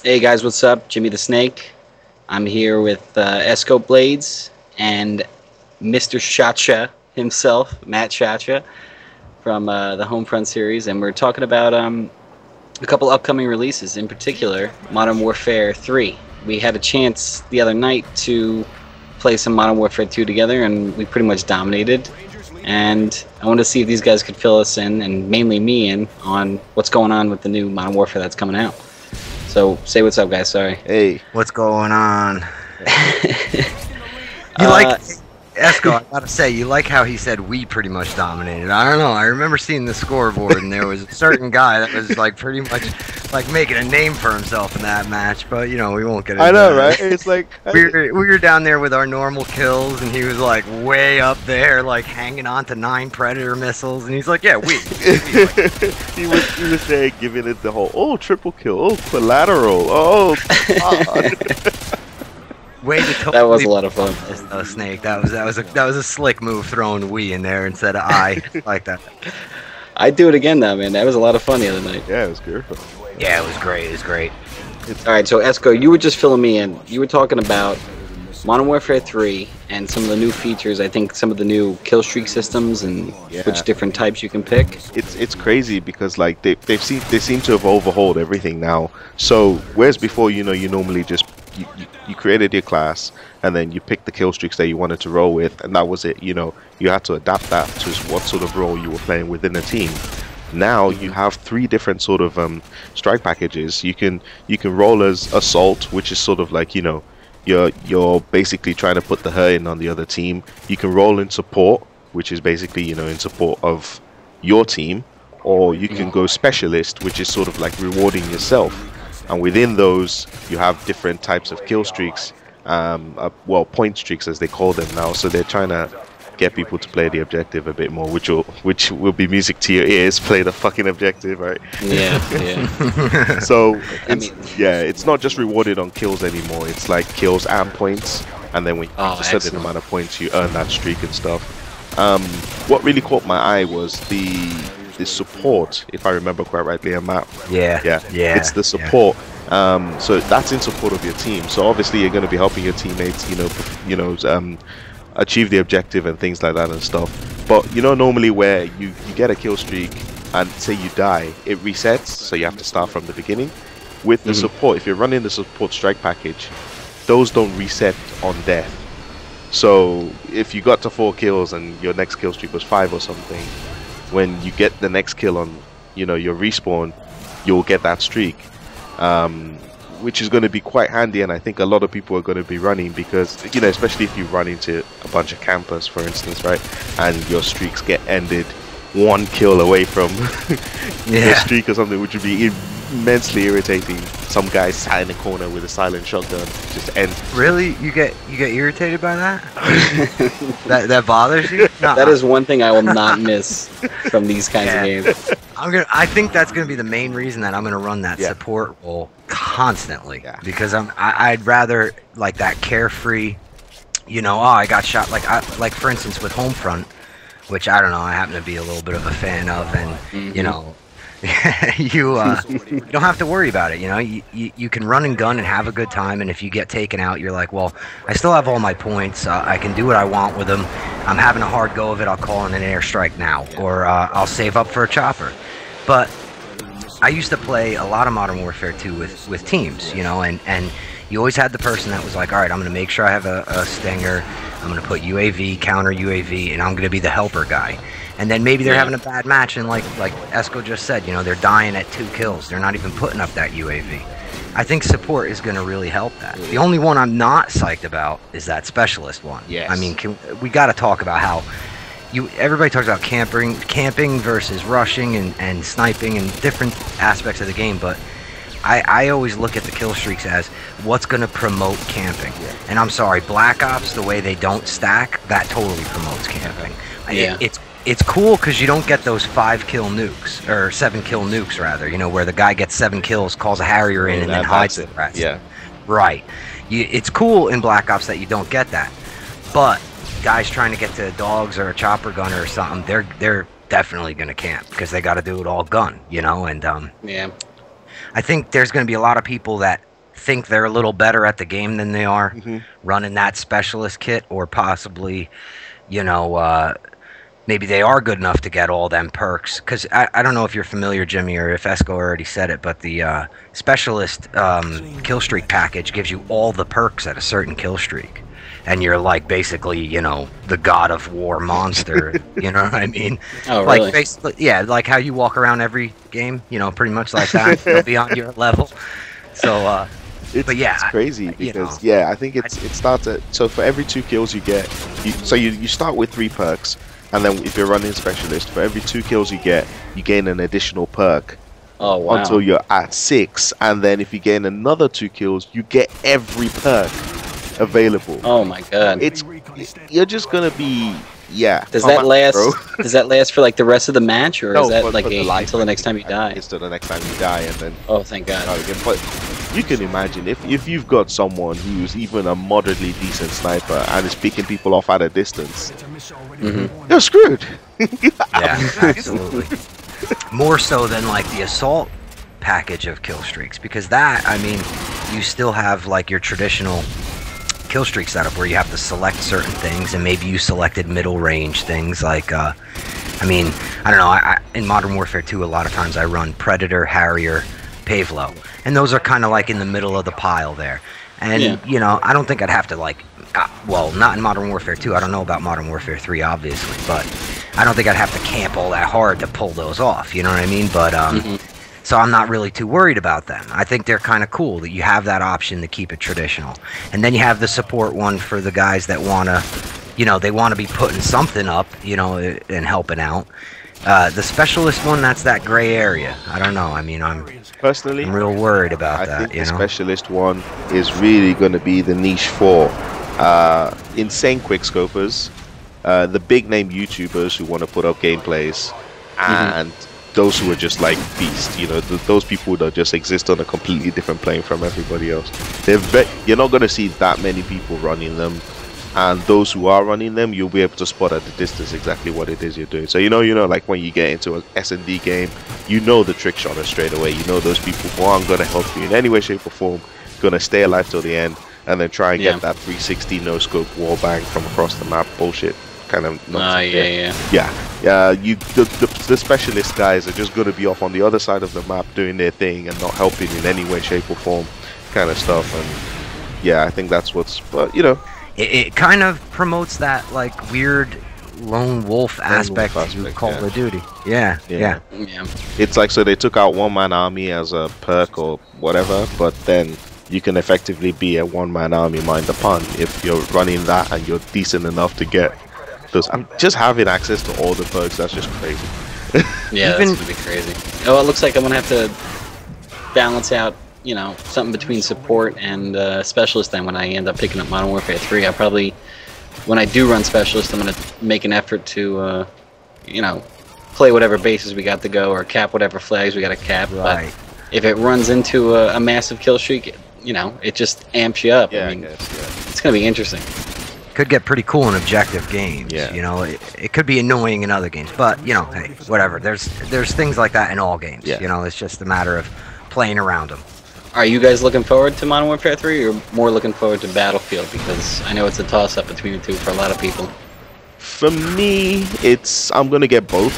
Hey guys, what's up? Jimmy the Snake. I'm here with Escoblades and Mr. Shotcha himself, Mattshotcha, from the Homefront series, and we're talking about a couple upcoming releases, in particular, Modern Warfare 3. We had a chance the other night to play some Modern Warfare 2 together, and we pretty much dominated. And I wanted to see if these guys could fill us in, and mainly me in, on what's going on with the new Modern Warfare that's coming out. So, say what's up, guys. Sorry. Hey. What's going on? You like Esco? I gotta say, you like how he said we pretty much dominated. I don't know. I remember seeing the scoreboard, and there was a certain guy that was like pretty much like making a name for himself in that match. But you know, we won't get into I know, that. right? It's like we were down there with our normal kills, and he was like way up there, like hanging on to 9 Predator missiles, and he's like, "Yeah, we." he was there giving it the whole triple kill, collateral, God. Way to totally that was a lot of fun. Snake. That was a slick move throwing we in there instead of I like that. I'd do it again though, man. That was a lot of fun the other night. Yeah, it was good. Yeah, it was great. It was great. Alright, so Esco, you were just filling me in. You were talking about Modern Warfare 3 and some of the new features. I think some of the new kill streak systems and which different types you can pick. It's crazy because like they seem to have overhauled everything now. So whereas before, you know, you normally just you created your class and then you picked the kill streaks that you wanted to roll with, and that was it. You know, you had to adapt that to what sort of role you were playing within a team. Now you have 3 different sort of strike packages. You can roll as assault, which is sort of like, you know, you're basically trying to put the hurt in on the other team. You can roll in support, which is basically, you know, in support of your team, or you can go specialist, which is sort of like rewarding yourself. And within those, you have different types of kill streaks, well, point streaks as they call them now. So they're trying to get people to play the objective a bit more, which will be music to your ears. Play the fucking objective, right? Yeah. So it's not just rewarded on kills anymore. It's like kills and points, and then when you reach a certain amount of points, you earn that streak and stuff. What really caught my eye was the support, if I remember quite rightly, Matt. Yeah. It's the support. So that's in support of your team. So obviously you're going to be helping your teammates, achieve the objective and things like that and stuff. But you know, normally where you get a kill streak and say you die, it resets, so you have to start from the beginning. With the support, if you're running the support strike package, those don't reset on death. So if you got to 4 kills and your next kill streak was 5 or something, when you get the next kill on, you know, your respawn, you'll get that streak, which is going to be quite handy. And I think a lot of people are going to be running because, you know, especially if you run into a bunch of campers, for instance, right, and your streaks get ended 1 kill away from your streak or something, which would be immensely irritating. Some guy sat in the corner with a silent shotgun, just end. Really, you get irritated by that? that bothers you? No, that is one thing I will not miss from these kinds of games. I think that's gonna be the main reason that I'm gonna run that support role constantly, because I'd rather like that carefree, you know. Oh, I got shot. Like for instance with Homefront, which I don't know, I happen to be a little bit of a fan of, and you know. You don't have to worry about it, you know. You can run and gun and have a good time, and if you get taken out, you're like, well, I still have all my points, I can do what I want with them. I'm having a hard go of it, I'll call in an airstrike now, or I'll save up for a chopper. But I used to play a lot of Modern Warfare 2 with teams, you know, and you always had the person that was like, all right, I'm going to make sure I have a stinger, I'm going to put UAV, counter UAV, and I'm going to be the helper guy. And then maybe they're having a bad match, and like Esco just said, you know, they're dying at 2 kills. They're not even putting up that UAV. I think support is going to really help that. The only one I'm not psyched about is that specialist one. Yes. I mean, we got to talk about how everybody talks about camping versus rushing and sniping and different aspects of the game, but I always look at the kill streaks as what's going to promote camping. And I'm sorry, Black Ops, the way they don't stack, that totally promotes camping. It's cool because you don't get those 5-kill nukes, or 7-kill nukes rather, you know, where the guy gets 7 kills, calls a Harrier in, and then hides the rest. Yeah. Right. It's cool in Black Ops that you don't get that. But guys trying to get to dogs or a chopper gunner or something, they're definitely going to camp because they got to do it all gun, you know, and yeah. I think there's going to be a lot of people that think they're a little better at the game than they are running that specialist kit, or possibly, you know, maybe they are good enough to get all them perks. Because I don't know if you're familiar, Jimmy, or if Esco already said it, but the specialist kill streak package gives you all the perks at a certain kill streak. And you're like basically, you know, the god of war monster. You know what I mean? Oh, like really? basically, yeah, like how you walk around every game. You know, pretty much like that. You'll be on your level. So, but yeah, it's crazy because you know, yeah, I think it starts at, so for every 2 kills you get, you start with 3 perks, and then if you're running specialist, for every 2 kills you get, you gain an additional perk. Oh, wow. Until you're at 6, and then if you gain another 2 kills, you get every perk available. Oh my god. You're just gonna be Does that last? Does that last for like the rest of the match, or is that like until the next time you die? It's till the next time you die, and then oh, thank God. But you can imagine if you've got someone who's even a moderately decent sniper and is picking people off at a distance, you're screwed. Yeah, absolutely. More so than like the assault package of kill streaks, because that, I mean, you still have like your traditional kill streak setup where you have to select certain things, and maybe you selected middle range things like I mean, I don't know, in Modern Warfare 2 a lot of times I run Predator, Harrier, Pavlo, and those are kind of like in the middle of the pile there. And you know, I don't think I'd have to like well, not in Modern Warfare 2, I don't know about Modern Warfare 3 obviously, but I don't think I'd have to camp all that hard to pull those off, you know what I mean? But so I'm not really too worried about them. I think they're kind of cool that you have that option to keep it traditional. And then you have the support one for the guys that want to, you know, they want to be putting something up, you know, and helping out. The specialist one, that's that gray area. I don't know. I mean, I'm real worried about that. I think the specialist one is really going to be the niche for insane quickscopers, the big name YouTubers who want to put up gameplays, and those who are just like beasts, you know, those people that just exist on a completely different plane from everybody else. You're not going to see that many people running them, and those who are running them, you'll be able to spot at the distance exactly what it is you're doing. So you know, like when you get into an S&D game, you know the trick shotters straight away. You know those people who aren't going to help you in any way, shape, or form, going to stay alive till the end, and then try and get that 360 no scope wall bang from across the map bullshit. Kind of the specialist guys are just going to be off on the other side of the map doing their thing and not helping in any way, shape, or form, kind of stuff. And yeah, I think that's what's, but you know, it kind of promotes that like weird lone wolf aspect to Call of Duty. Yeah. It's like, so they took out one-man army as a perk or whatever, but then you can effectively be a one-man army, mind the pun, if you're running that and you're decent enough to get. I'm just having access to all the perks. That's just crazy. Yeah, that's gonna be crazy. Oh, it looks like I'm gonna have to balance out, you know, something between support and specialist. Then when I end up picking up Modern Warfare 3, I probably, when I do run specialist, I'm gonna make an effort to, you know, play whatever bases we got to go or cap whatever flags we got to cap. Right. But if it runs into a massive kill streak, you know, it just amps you up. Yeah, I mean, it's gonna be interesting. Could get pretty cool in objective games. You know, it could be annoying in other games, but you know, hey, whatever. There's things like that in all games. You know, it's just a matter of playing around them. Are you guys looking forward to Modern Warfare 3, or more looking forward to Battlefield? Because I know it's a toss-up between the two for a lot of people. For me, I'm gonna get both.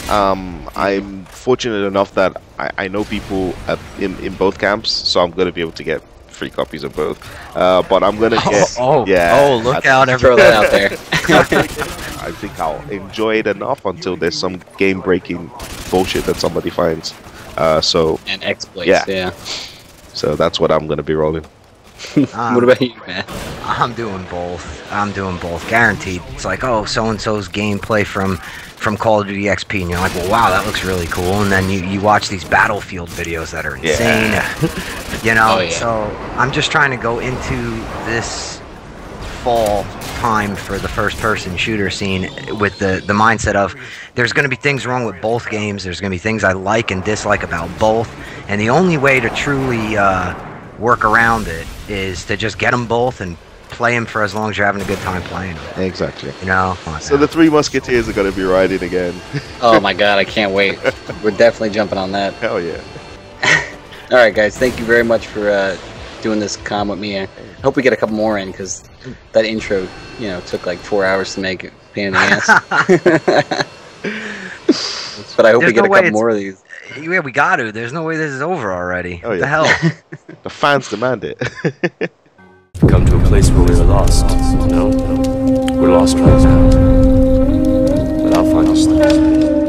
I'm fortunate enough that I know people in both camps, so I'm gonna be able to get free copies of both, but I'm gonna get look out, throw that out there. I think I'll enjoy it enough until there's some game-breaking bullshit that somebody finds, and exploits, so that's what I'm gonna be rolling. What about you, man? I'm doing both guaranteed. It's like, oh, so and so's gameplay from Call of Duty XP, and you're like, well, wow, that looks really cool. And then you watch these Battlefield videos that are insane. You know, so I'm just trying to go into this fall time for the first-person shooter scene with the mindset of there's going to be things wrong with both games. There's going to be things I like and dislike about both, and the only way to truly work around it is to just get them both and play them for as long as you're having a good time playing them. Exactly. You know. So the Three Musketeers are going to be riding again. Oh my God, I can't wait. We're definitely jumping on that. Hell yeah. All right, guys. Thank you very much for doing this con with me. I hope we get a couple more in, because that intro, you know, took like 4 hours to make. Pain in the ass. But I hope we get a couple more of these. Yeah, we got to. There's no way this is over already. Oh, what the hell? The fans demand it. Come to a place where we're lost. No? We're lost right now. But I'll find us there.